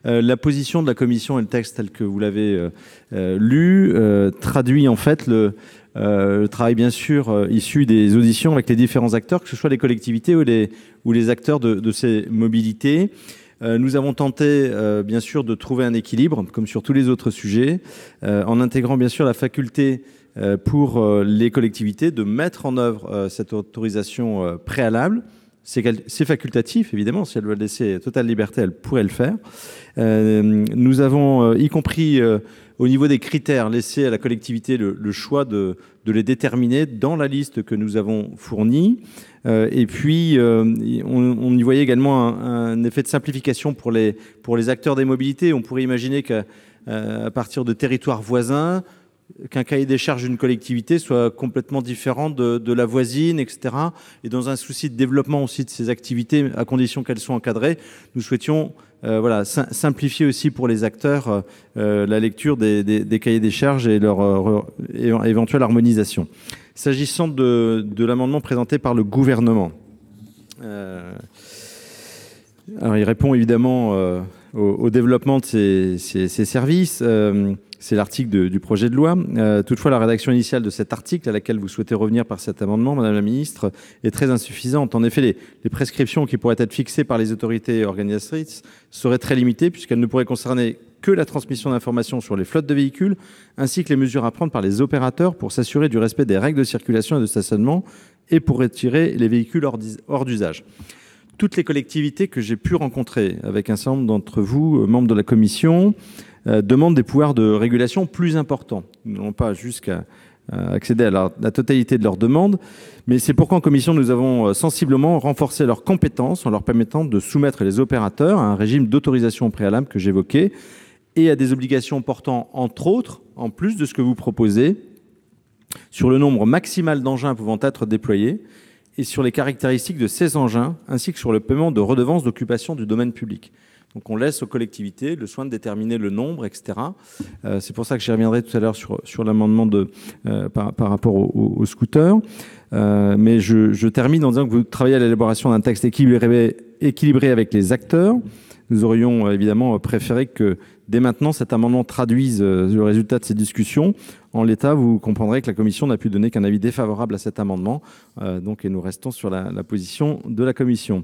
La position de la commission et le texte tel que vous l'avez lu traduit en fait le travail bien sûr issu des auditions avec les différents acteurs, que ce soit les collectivités ou les acteurs de ces mobilités. Nous avons tenté bien sûr de trouver un équilibre, comme sur tous les autres sujets, en intégrant bien sûr la faculté pour les collectivités de mettre en œuvre cette autorisation préalable. C'est facultatif, évidemment. Si elles veulent laisser totale liberté, elles pourraient le faire. Nous avons, y compris au niveau des critères, laissé à la collectivité le choix de les déterminer dans la liste que nous avons fournie. Et puis, on y voyait également un effet de simplification pour les acteurs des mobilités. On pourrait imaginer qu'à partir de territoires voisins, qu'un cahier des charges d'une collectivité soit complètement différent de la voisine, etc. Et dans un souci de développement aussi de ces activités, à condition qu'elles soient encadrées, nous souhaitions simplifier aussi pour les acteurs la lecture des cahiers des charges et leur éventuelle harmonisation. S'agissant de l'amendement présenté par le gouvernement, alors il répond évidemment au développement de ces services. C'est l'article du projet de loi. Toutefois, la rédaction initiale de cet article, à laquelle vous souhaitez revenir par cet amendement, Madame la Ministre, est très insuffisante. En effet, les prescriptions qui pourraient être fixées par les autorités organisatrices seraient très limitées, puisqu'elles ne pourraient concerner que la transmission d'informations sur les flottes de véhicules, ainsi que les mesures à prendre par les opérateurs pour s'assurer du respect des règles de circulation et de stationnement et pour retirer les véhicules hors d'usage. Toutes les collectivités que j'ai pu rencontrer avec un certain nombre d'entre vous, membres de la commission, demandent des pouvoirs de régulation plus importants. Nous n'allons pas jusqu'à accéder à la totalité de leurs demandes, mais c'est pourquoi en commission nous avons sensiblement renforcé leurs compétences en leur permettant de soumettre les opérateurs à un régime d'autorisation préalable que j'évoquais et à des obligations portant, entre autres, en plus de ce que vous proposez, sur le nombre maximal d'engins pouvant être déployés et sur les caractéristiques de ces engins, ainsi que sur le paiement de redevances d'occupation du domaine public. Donc on laisse aux collectivités le soin de déterminer le nombre, etc. C'est pour ça que j'y reviendrai tout à l'heure sur l'amendement par rapport aux scooters. Mais je termine en disant que vous travaillez à l'élaboration d'un texte équilibré avec les acteurs. Nous aurions évidemment préféré que dès maintenant cet amendement traduise le résultat de ces discussions. En l'état, vous comprendrez que la commission n'a pu donner qu'un avis défavorable à cet amendement. Et nous restons sur la position de la commission.